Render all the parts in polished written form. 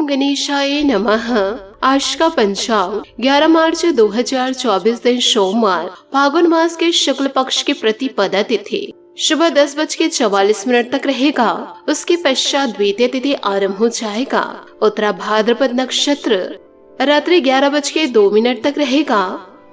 ओम गणेशाय नमः। आज का पंचांग 11 मार्च 2024 दिन सोमवार, फागुन मास के शुक्ल पक्ष की प्रतिपदा तिथि सुबह 10:44 तक रहेगा। उसके पश्चात द्वितीय तिथि आरंभ हो जाएगा। उत्तरा भाद्रपद नक्षत्र रात्रि 11:02 तक रहेगा।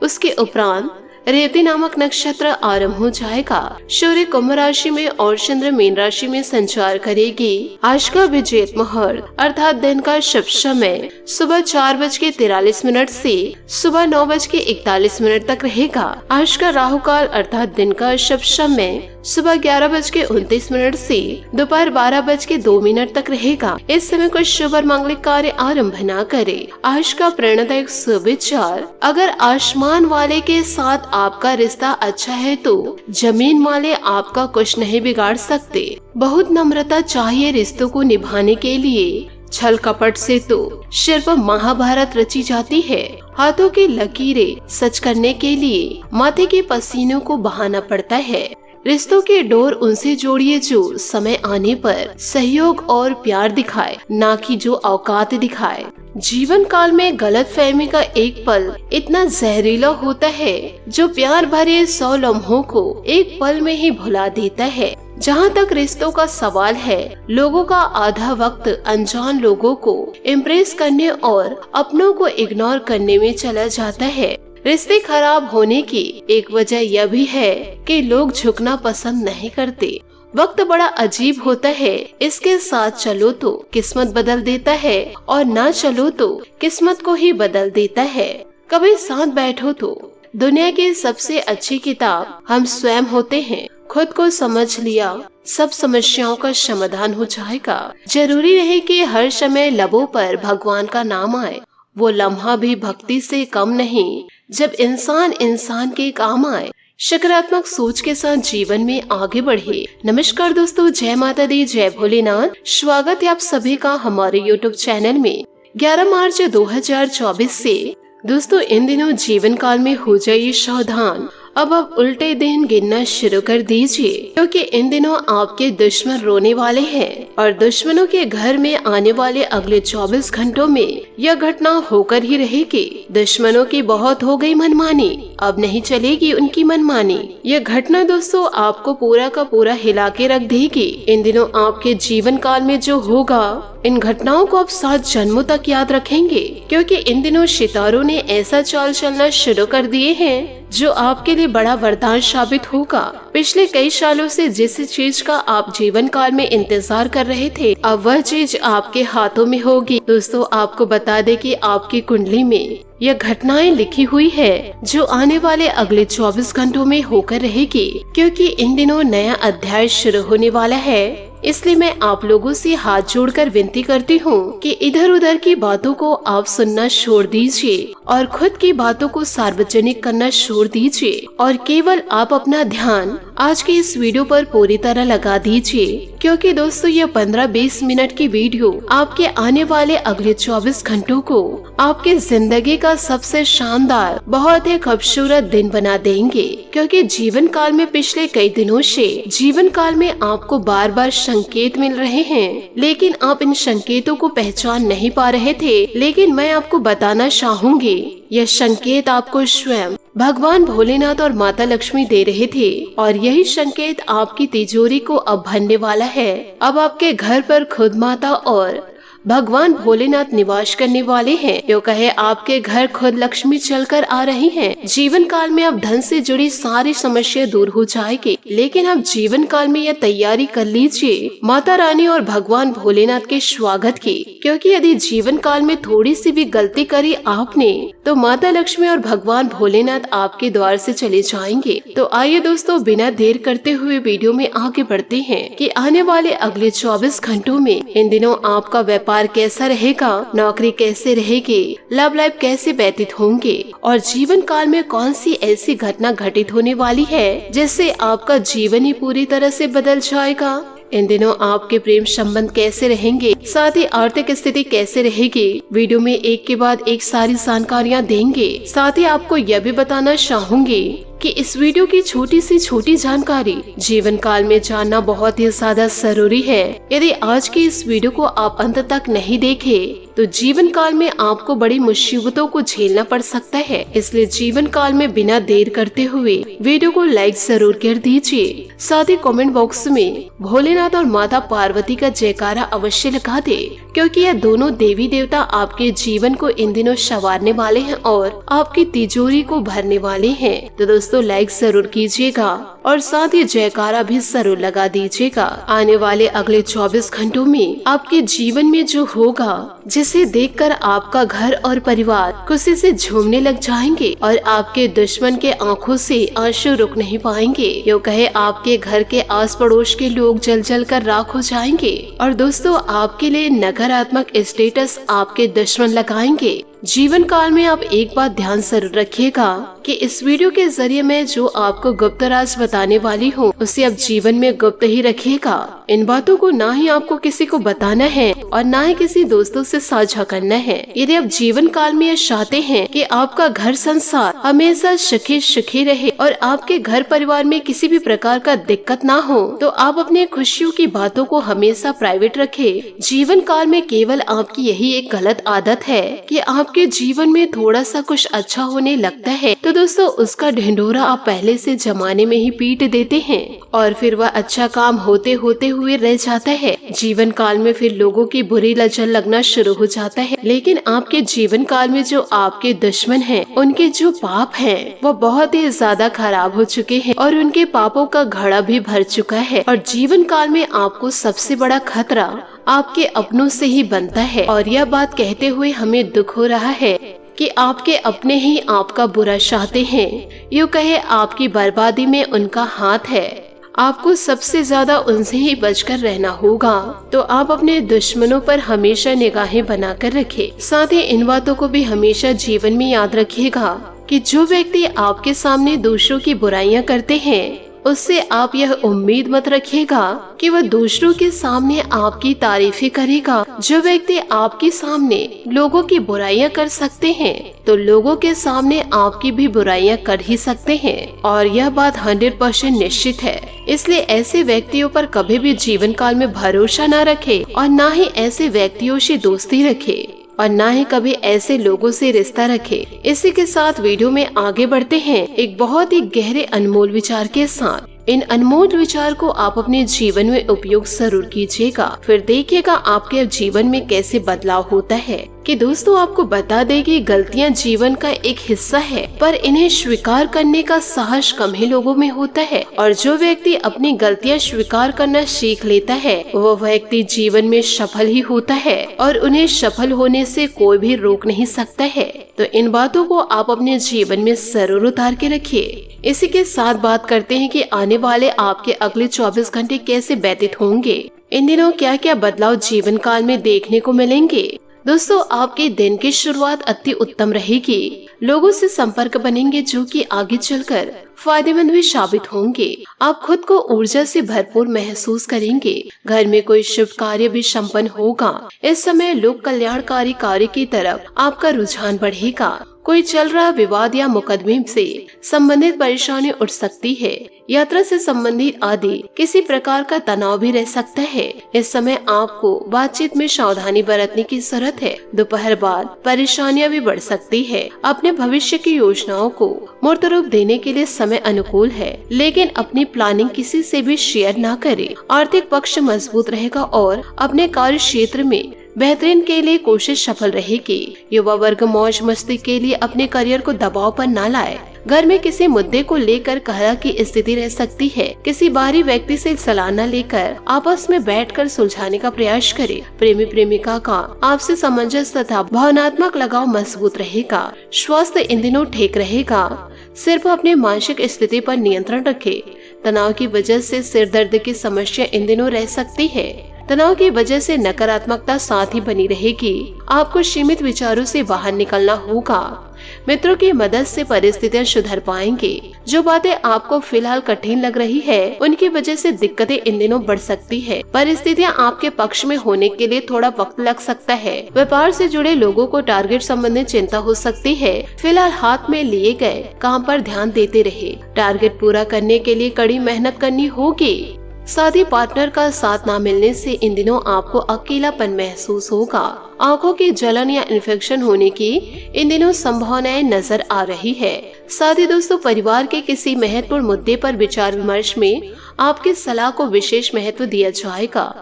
उसके उपरांत रेवती नामक नक्षत्र आरंभ हो जाएगा। सूर्य कुंभ राशि में और चंद्र मीन राशि में संचार करेगी। आज का विजेत मुहूर्त अर्थात दिन का शुभ समय सुबह 4:43 से सुबह 9:41 तक रहेगा। आज का राहु काल अर्थात दिन का शुभ समय सुबह 11:29 से दोपहर 12:02 तक रहेगा। इस समय कुछ शुभ और मांगलिक कार्य आरंभ न करे। आज का प्रेरणादायक सुविचार, अगर आसमान वाले के साथ आपका रिश्ता अच्छा है तो जमीन वाले आपका कुछ नहीं बिगाड़ सकते। बहुत नम्रता चाहिए रिश्तों को निभाने के लिए। छल कपट से तो सिर्फ महाभारत रची जाती है। हाथों की लकीरें सच करने के लिए माथे के पसीनों को बहाना पड़ता है। रिश्तों के डोर उनसे जोड़िए जो समय आने पर सहयोग और प्यार दिखाए, ना कि जो औकात दिखाए। जीवन काल में गलत फहमी का एक पल इतना जहरीला होता है जो प्यार भरे 100 लम्हों को एक पल में ही भुला देता है। जहाँ तक रिश्तों का सवाल है, लोगों का आधा वक्त अनजान लोगों को इम्प्रेस करने और अपनों को इग्नोर करने में चला जाता है। रिश्ते खराब होने की एक वजह यह भी है कि लोग झुकना पसंद नहीं करते। वक्त बड़ा अजीब होता है। इसके साथ चलो तो किस्मत बदल देता है और ना चलो तो किस्मत को ही बदल देता है। कभी साथ बैठो तो दुनिया की सबसे अच्छी किताब हम स्वयं होते हैं। खुद को समझ लिया, सब समस्याओं का समाधान हो जाएगा। जरूरी नहीं कि हर समय लबों पर भगवान का नाम आए। वो लम्हा भी भक्ति से कम नहीं जब इंसान के काम आए। सकारात्मक सोच के साथ जीवन में आगे बढ़े। नमस्कार दोस्तों, जय माता दी, जय भोलेनाथ। स्वागत है आप सभी का हमारे YouTube चैनल में। 11 मार्च 2024 से दोस्तों इन दिनों जीवन काल में हो जाइए सावधान। अब आप उल्टे दिन गिनना शुरू कर दीजिए, क्योंकि इन दिनों आपके दुश्मन रोने वाले हैं और दुश्मनों के घर में आने वाले अगले 24 घंटों में यह घटना होकर ही रहेगी। दुश्मनों की बहुत हो गई मनमानी, अब नहीं चलेगी उनकी मनमानी। यह घटना दोस्तों आपको पूरा का पूरा हिला के रख देगी। इन दिनों आपके जीवन काल में जो होगा, इन घटनाओं को आप 7 जन्मों तक याद रखेंगे, क्योंकि इन दिनों सितारों ने ऐसा चाल चलना शुरू कर दिए हैं जो आपके लिए बड़ा वरदान साबित होगा। पिछले कई सालों से जिस चीज का आप जीवन काल में इंतजार कर रहे थे, अब वह चीज आपके हाथों में होगी। दोस्तों आपको बता दें कि आपकी कुंडली में यह घटनाएं लिखी हुई है जो आने वाले अगले 24 घंटों में होकर रहेगी, क्योंकि इन दिनों नया अध्याय शुरू होने वाला है। इसलिए मैं आप लोगों से हाथ जोड़कर विनती करती हूँ कि इधर उधर की बातों को आप सुनना छोड़ दीजिए और खुद की बातों को सार्वजनिक करना छोड़ दीजिए और केवल आप अपना ध्यान आज के इस वीडियो पर पूरी तरह लगा दीजिए, क्योंकि दोस्तों ये 15-20 मिनट की वीडियो आपके आने वाले अगले 24 घंटों को आपके जिंदगी का सबसे शानदार, बहुत ही खूबसूरत दिन बना देंगे। क्योंकि जीवन काल में पिछले कई दिनों से जीवन काल में आपको बार बार संकेत मिल रहे हैं, लेकिन आप इन संकेतों को पहचान नहीं पा रहे थे। लेकिन मैं आपको बताना चाहूंगी, यह संकेत आपको स्वयं भगवान भोलेनाथ और माता लक्ष्मी दे रहे थे और यही संकेत आपकी तिजोरी को अब भरने वाला है। अब आपके घर पर खुद माता और भगवान भोलेनाथ निवास करने वाले हैं। यो कहे आपके घर खुद लक्ष्मी चलकर आ रही हैं। जीवन काल में अब धन से जुड़ी सारी समस्या दूर हो जाएगी, लेकिन अब जीवन काल में यह तैयारी कर लीजिए माता रानी और भगवान भोलेनाथ के स्वागत की, क्योंकि यदि जीवन काल में थोड़ी सी भी गलती करी आपने तो माता लक्ष्मी और भगवान भोलेनाथ आपके द्वार से चले जाएंगे। तो आइए दोस्तों बिना देर करते हुए वीडियो में आगे बढ़ते हैं कि आने वाले अगले 24 घंटों में इन दिनों आपका व्यापार कैसा रहेगा, नौकरी कैसे रहेगी, लव लाइफ कैसे व्यतीत होंगे और जीवन काल में कौन सी ऐसी घटना घटित होने वाली है जिससे आपका जीवन ही पूरी तरह से बदल जाएगा। इन दिनों आपके प्रेम संबंध कैसे रहेंगे, साथ ही आर्थिक स्थिति कैसे रहेगी। वीडियो में एक के बाद एक सारी जानकारियाँ देंगे। साथ ही आपको यह भी बताना चाहूंगी कि इस वीडियो की छोटी सी छोटी जानकारी जीवन काल में जानना बहुत ही ज्यादा जरूरी है। यदि आज की इस वीडियो को आप अंत तक नहीं देखे तो जीवन काल में आपको बड़ी मुसीबतों को झेलना पड़ सकता है। इसलिए जीवन काल में बिना देर करते हुए वीडियो को लाइक जरूर कर दीजिए। साथ ही कमेंट बॉक्स में भोलेनाथ और माता पार्वती का जयकारा अवश्य लगा दे, क्योंकि यह दोनों देवी देवता आपके जीवन को इन दिनों संवारने वाले हैं और आपकी तिजोरी को भरने वाले हैं। तो दोस्तों लाइक जरूर कीजिएगा और साथ ही जयकारा भी जरूर लगा दीजिएगा। आने वाले अगले 24 घंटों में आपके जीवन में जो होगा, जिसे देखकर आपका घर और परिवार खुशी से झूमने लग जाएंगे और आपके दुश्मन के आंखों से आंसू रुक नहीं पाएंगे। यूं कहे आपके घर के आस पड़ोस के लोग जल जल कर राख हो जाएंगे और दोस्तों आपके लिए नकारात्मक स्टेटस आपके दुश्मन लगाएंगे। जीवन काल में आप एक बात ध्यान जरूर रखिएगा कि इस वीडियो के जरिए मैं जो आपको गुप्त राज बताने वाली हूँ उसे आप जीवन में गुप्त ही रखिएगा। इन बातों को ना ही आपको किसी को बताना है और ना ही किसी दोस्तों से साझा करना है। यदि आप जीवन काल में यह चाहते हैं कि आपका घर संसार हमेशा सुखी सुखी रहे और आपके घर परिवार में किसी भी प्रकार का दिक्कत ना हो, तो आप अपने खुशियों की बातों को हमेशा प्राइवेट रखें। जीवन काल में केवल आपकी यही एक गलत आदत है कि आपके जीवन में थोड़ा सा कुछ अच्छा होने लगता है तो दोस्तों उसका ढिंढोरा आप पहले से जमाने में ही पीट देते हैं और फिर वह अच्छा काम होते होते हुए रह जाता है। जीवन काल में फिर लोगों की बुरी नजर लगना शुरू हो जाता है। लेकिन आपके जीवन काल में जो आपके दुश्मन हैं, उनके जो पाप हैं, वो बहुत ही ज्यादा खराब हो चुके हैं और उनके पापों का घड़ा भी भर चुका है। और जीवन काल में आपको सबसे बड़ा खतरा आपके अपनों से ही बनता है। और यह बात कहते हुए हमें दुख हो रहा है कि आपके अपने ही आपका बुरा चाहते हैं। यूं कहे आपकी बर्बादी में उनका हाथ है। आपको सबसे ज्यादा उनसे ही बचकर रहना होगा। तो आप अपने दुश्मनों पर हमेशा निगाहें बनाकर रखें। साथ ही इन बातों को भी हमेशा जीवन में याद रखिएगा कि जो व्यक्ति आपके सामने दूसरों की बुराइयां करते हैं, उससे आप यह उम्मीद मत रखिएगा कि वह दूसरों के सामने आपकी तारीफें करेगा। जो व्यक्ति आपके सामने लोगों की बुराइयां कर सकते हैं, तो लोगों के सामने आपकी भी बुराइयां कर ही सकते हैं। और यह बात 100% निश्चित है। इसलिए ऐसे व्यक्तियों पर कभी भी जीवन काल में भरोसा न रखे और न ही ऐसे व्यक्तियों से दोस्ती रखे और ना ही कभी ऐसे लोगों से रिश्ता रखे। इसी के साथ वीडियो में आगे बढ़ते हैं एक बहुत ही गहरे अनमोल विचार के साथ। इन अनमोल विचार को आप अपने जीवन में उपयोग जरूर कीजिएगा, फिर देखिएगा आपके जीवन में कैसे बदलाव होता है। कि दोस्तों आपको बता दें कि गलतियां जीवन का एक हिस्सा है, पर इन्हें स्वीकार करने का साहस कम ही लोगों में होता है। और जो व्यक्ति अपनी गलतियां स्वीकार करना सीख लेता है, वो व्यक्ति जीवन में सफल ही होता है और उन्हें सफल होने से कोई भी रोक नहीं सकता है। तो इन बातों को आप अपने जीवन में जरूर उतार के रखिए। इसी के साथ बात करते हैं कि आने वाले आपके अगले 24 घंटे कैसे व्यतीत होंगे। इन दिनों क्या क्या बदलाव जीवन काल में देखने को मिलेंगे। दोस्तों आपके दिन की शुरुआत अति उत्तम रहेगी। लोगों से संपर्क बनेंगे जो कि आगे चलकर फायदेमंद भी साबित होंगे। आप खुद को ऊर्जा से भरपूर महसूस करेंगे। घर में कोई शुभ कार्य भी संपन्न होगा। इस समय लोक कल्याणकारी कार्य की तरफ आपका रुझान बढ़ेगा। कोई चल रहा विवाद या मुकदमे से संबंधित परेशानी उठ सकती है। यात्रा से संबंधित आदि किसी प्रकार का तनाव भी रह सकता है। इस समय आपको बातचीत में सावधानी बरतने की जरूरत है। दोपहर बाद परेशानियां भी बढ़ सकती है। अपने भविष्य की योजनाओं को मूर्त रूप देने के लिए समय अनुकूल है, लेकिन अपनी प्लानिंग किसी से भी शेयर न करें। आर्थिक पक्ष मजबूत रहेगा और अपने कार्य क्षेत्र में बेहतरीन के लिए कोशिश सफल रहेगी। युवा वर्ग मौज मस्ती के लिए अपने करियर को दबाव पर न लाए। घर में किसी मुद्दे को लेकर कलह की स्थिति रह सकती है। किसी बाहरी व्यक्ति से सलाह न लेकर आपस में बैठकर सुलझाने का प्रयास करें। प्रेमी प्रेमिका का आपसे सामंजस्य तथा भावनात्मक लगाव मजबूत रहेगा। स्वास्थ्य इन दिनों ठीक रहेगा। सिर्फ अपने मानसिक स्थिति पर नियंत्रण रखें। तनाव की वजह से सिर दर्द की समस्या इन दिनों रह सकती है। तनाव की वजह से नकारात्मकता साथ ही बनी रहेगी। आपको सीमित विचारों से बाहर निकलना होगा। मित्रों की मदद से परिस्थितियां सुधर पाएंगे। जो बातें आपको फिलहाल कठिन लग रही है, उनकी वजह से दिक्कतें इन दिनों बढ़ सकती है। परिस्थितियां आपके पक्ष में होने के लिए थोड़ा वक्त लग सकता है। व्यापार से जुड़े लोगों को टारगेट संबंधित चिंता हो सकती है। फिलहाल हाथ में लिए गए काम पर ध्यान देते रहे। टारगेट पूरा करने के लिए कड़ी मेहनत करनी होगी। साथी पार्टनर का साथ ना मिलने से इन दिनों आपको अकेलापन महसूस होगा। आंखों की जलन या इन्फेक्शन होने की इन दिनों संभावनाएं नजर आ रही है। साथ ही दोस्तों, परिवार के किसी महत्वपूर्ण मुद्दे पर विचार विमर्श में आपकी सलाह को विशेष महत्व दिया जाएगा।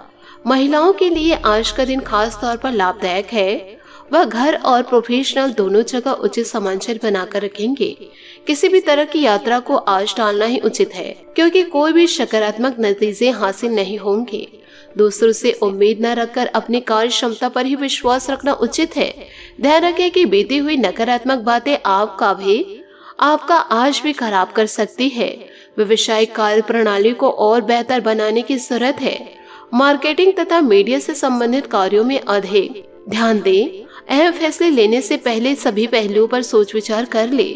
महिलाओं के लिए आज का दिन खास तौर पर लाभदायक है। वह घर और प्रोफेशनल दोनों जगह उचित सामंजस्य बनाकर रखेंगे। किसी भी तरह की यात्रा को आज टालना ही उचित है, क्योंकि कोई भी सकारात्मक नतीजे हासिल नहीं होंगे। दूसरों से उम्मीद न रखकर अपनी कार्य क्षमता पर ही विश्वास रखना उचित है। ध्यान रखें कि बीती हुई नकारात्मक बातें आपका आज भी खराब कर सकती है। व्यवसायिक कार्य प्रणाली को और बेहतर बनाने की जरूरत है। मार्केटिंग तथा मीडिया से संबंधित कार्यों में अधिक ध्यान दें। अहम फैसले लेने से पहले सभी पहलुओं पर सोच विचार कर ले।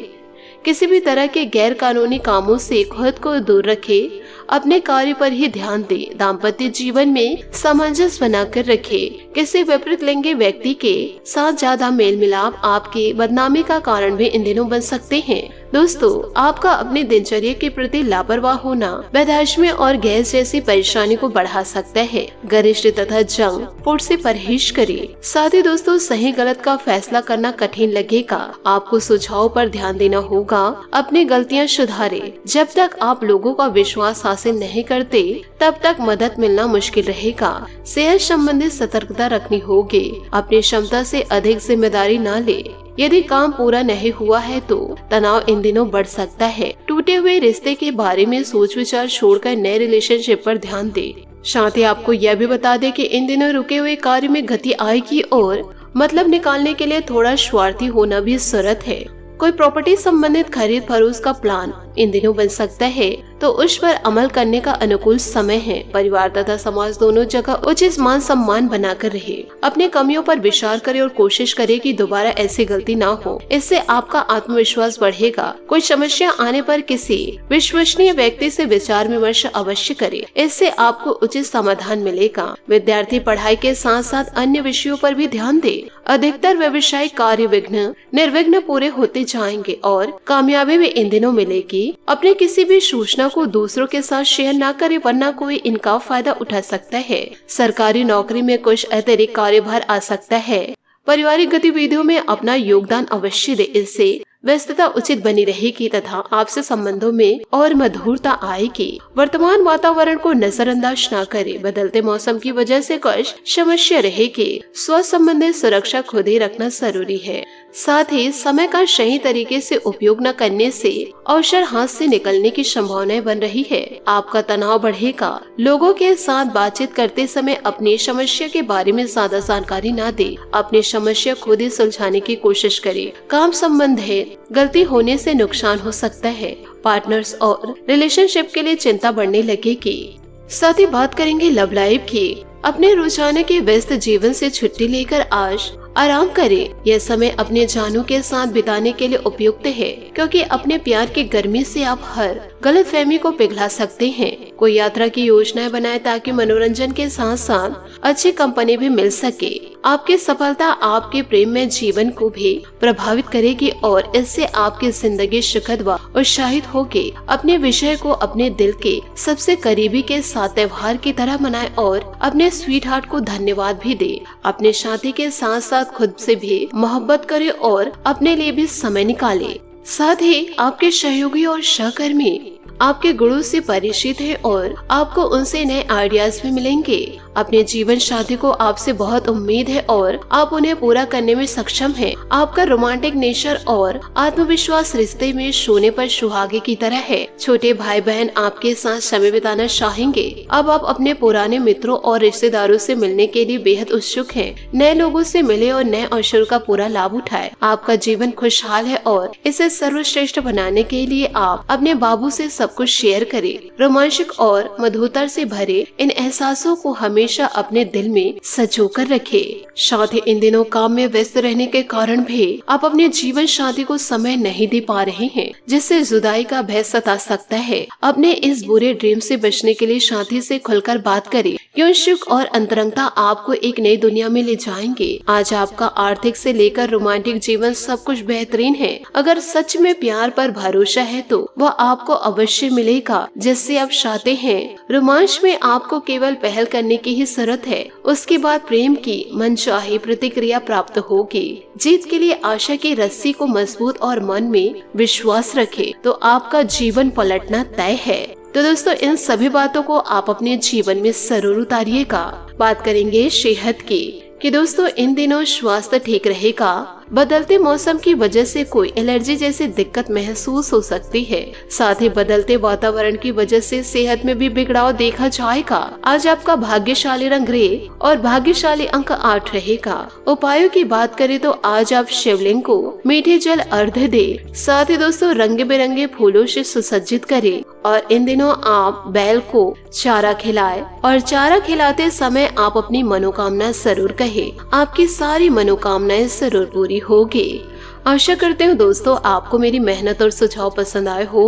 किसी भी तरह के गैर कानूनी कामों से खुद को दूर रखें। अपने कार्य पर ही ध्यान दें। दाम्पत्य जीवन में सामंजस्य बनाकर रखें। किसी विपरीत लिंगी व्यक्ति के साथ ज्यादा मेल मिलाप आपके बदनामी का कारण भी इन दिनों बन सकते हैं। दोस्तों, आपका अपने दिनचर्या के प्रति लापरवाह होना बदहजमी और गैस जैसी परेशानी को बढ़ा सकता है। गरिष्ठ तथा जंक फूड से परहेज करें। साथ ही दोस्तों, सही गलत का फैसला करना कठिन लगेगा। आपको सुझाव पर ध्यान देना होगा। अपनी गलतियां सुधारें। जब तक आप लोगों का विश्वास हासिल नहीं करते, तब तक मदद मिलना मुश्किल रहेगा। सेहत संबंधित सतर्कता रखनी होगी। अपनी क्षमता से अधिक जिम्मेदारी न ले। यदि काम पूरा नहीं हुआ है तो तनाव इन दिनों बढ़ सकता है। टूटे हुए रिश्ते के बारे में सोच विचार छोड़कर नए रिलेशनशिप पर ध्यान दे। साथ ही आपको यह भी बता दें कि इन दिनों रुके हुए कार्य में गति आएगी और मतलब निकालने के लिए थोड़ा स्वार्थी होना भी जरूरत है। कोई प्रॉपर्टी संबंधित खरीद फरोख्त का प्लान इन दिनों बन सकता है, तो उस पर अमल करने का अनुकूल समय है। परिवार तथा समाज दोनों जगह उचित मान सम्मान बनाकर रहे। अपनी कमियों पर विचार करें और कोशिश करें कि दोबारा ऐसी गलती ना हो। इससे आपका आत्मविश्वास बढ़ेगा। कोई समस्या आने पर किसी विश्वसनीय व्यक्ति से विचार विमर्श अवश्य करें। इससे आपको उचित समाधान मिलेगा। विद्यार्थी पढ़ाई के साथ साथ अन्य विषयों पर भी ध्यान दे। अधिकतर व्यवसायिक कार्य निर्विघ्न पूरे होते जाएंगे और कामयाबी भी इन दिनों मिलेगी। अपने किसी भी सूचना को दूसरों के साथ शेयर न करें, वरना कोई इनका फायदा उठा सकता है। सरकारी नौकरी में कुछ अतिरिक्त कार्यभार आ सकता है। पारिवारिक गतिविधियों में अपना योगदान अवश्य दे। इससे व्यस्तता उचित बनी रहेगी तथा आपसे संबंधों में और मधुरता आएगी। वर्तमान वातावरण को नजरअंदाज न करें। बदलते मौसम की वजह से कुछ समस्या रहेगी। स्वास्थ्य संबंधित सुरक्षा खुद ही रखना जरूरी है। साथ ही समय का सही तरीके से उपयोग न करने से अवसर हाथ से निकलने की संभावनाएं बन रही है। आपका तनाव बढ़ेगा। लोगों के साथ बातचीत करते समय अपनी समस्या के बारे में ज्यादा जानकारी न दे। अपनी समस्या खुद ही सुलझाने की कोशिश करें। काम संबंधित गलती होने से नुकसान हो सकता है। पार्टनर्स और रिलेशनशिप के लिए चिंता बढ़ने लगेगी। साथ ही बात करेंगे लव लाइफ की। अपने रोजाना के व्यस्त जीवन से छुट्टी लेकर आज आराम करें। यह समय अपने जानू के साथ बिताने के लिए उपयुक्त है, क्योंकि अपने प्यार की गर्मी से आप हर गलतफहमी को पिघला सकते हैं। कोई यात्रा की योजनाएं बनाएं ताकि मनोरंजन के साथ साथ अच्छी कंपनी भी मिल सके। आपकी सफलता आपके प्रेम में जीवन को भी प्रभावित करेगी और इससे आपकी जिंदगी सुखद व उत्साहित होगी। अपने विषय को अपने दिल के सबसे करीबी के साथ त्योहार की तरह मनाएं और अपने स्वीट हार्ट को धन्यवाद भी दे। अपने साथी के साथ साथ खुद से भी मोहब्बत करें और अपने लिए भी समय निकालें। साथ ही आपके सहयोगी और सहकर्मी आपके गुणों से परिचित है और आपको उनसे नए आइडियाज भी मिलेंगे। अपने जीवन साथी को आपसे बहुत उम्मीद है और आप उन्हें पूरा करने में सक्षम हैं। आपका रोमांटिक नेचर और आत्मविश्वास रिश्ते में सोने पर सुहागे की तरह है। छोटे भाई बहन आपके साथ समय बिताना चाहेंगे। अब आप अपने पुराने मित्रों और रिश्तेदारों से मिलने के लिए बेहद उत्सुक हैं। नए लोगों से मिले और नए अवसरों का पूरा लाभ उठाए। आपका जीवन खुशहाल है और इसे सर्वश्रेष्ठ बनाने के लिए आप अपने बाबू से सब कुछ शेयर करें। रोमांचक और मधुरता से भरे इन एहसासों को हमेशा हमेशा अपने दिल में सजो कर रखे। साथ ही इन दिनों काम में व्यस्त रहने के कारण भी आप अपने जीवन साथी को समय नहीं दे पा रहे हैं, जिससे जुदाई का भय सता सकता है। अपने इस बुरे ड्रीम से बचने के लिए साथी से खुलकर बात करें, क्यों सुख और अंतरंगता आपको एक नई दुनिया में ले जाएंगे। आज आपका आर्थिक से लेकर रोमांटिक जीवन सब कुछ बेहतरीन है। अगर सच में प्यार पर भरोसा है तो वह आपको अवश्य मिलेगा जिससे आप चाहते हैं। रोमांस में आपको केवल पहल करने की ही जरूरत है, उसके बाद प्रेम की मनचाही प्रतिक्रिया प्राप्त होगी। जीत के लिए आशा की रस्सी को मजबूत और मन में विश्वास रखें तो आपका जीवन पलटना तय है। तो दोस्तों, इन सभी बातों को आप अपने जीवन में जरूर उतारिएगा। बात करेंगे सेहत की कि दोस्तों इन दिनों स्वास्थ्य ठीक रहेगा। बदलते मौसम की वजह से कोई एलर्जी जैसी दिक्कत महसूस हो सकती है। साथ ही बदलते वातावरण की वजह से सेहत में भी बिगड़ाव देखा जाएगा। आज आपका भाग्यशाली रंग ग्रे और भाग्यशाली अंक 8 रहेगा। उपायों की बात करें तो आज आप शिवलिंग को मीठे जल अर्घ्य दे। साथ ही दोस्तों रंग बिरंगे फूलों से सुसज्जित करें और इन दिनों आप बैल को चारा खिलाएं और चारा खिलाते समय आप अपनी मनोकामना जरूर कहें। आपकी सारी मनोकामनाएं जरूर पूरी होगी। आशा करते हूँ दोस्तों आपको मेरी मेहनत और सुझाव पसंद आए हो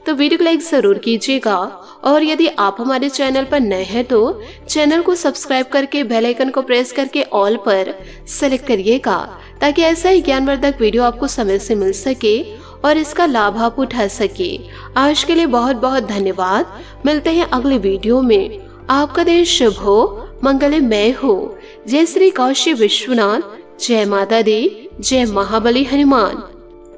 तो वीडियो को लाइक जरूर कीजिएगा और यदि आप हमारे चैनल पर नए हैं तो चैनल को सब्सक्राइब करके बेल आइकन को प्रेस करके ऑल पर सेलेक्ट करिएगा ताकि ऐसा ही ज्ञानवर्धक वीडियो आपको समय से मिल सके और इसका लाभ आप उठा सके। आज के लिए बहुत बहुत धन्यवाद। मिलते हैं अगले वीडियो में। आपका दिन शुभ हो, मंगलमय हो। जय श्री काशी विश्वनाथ, जय माता दी, जय महाबली हनुमान।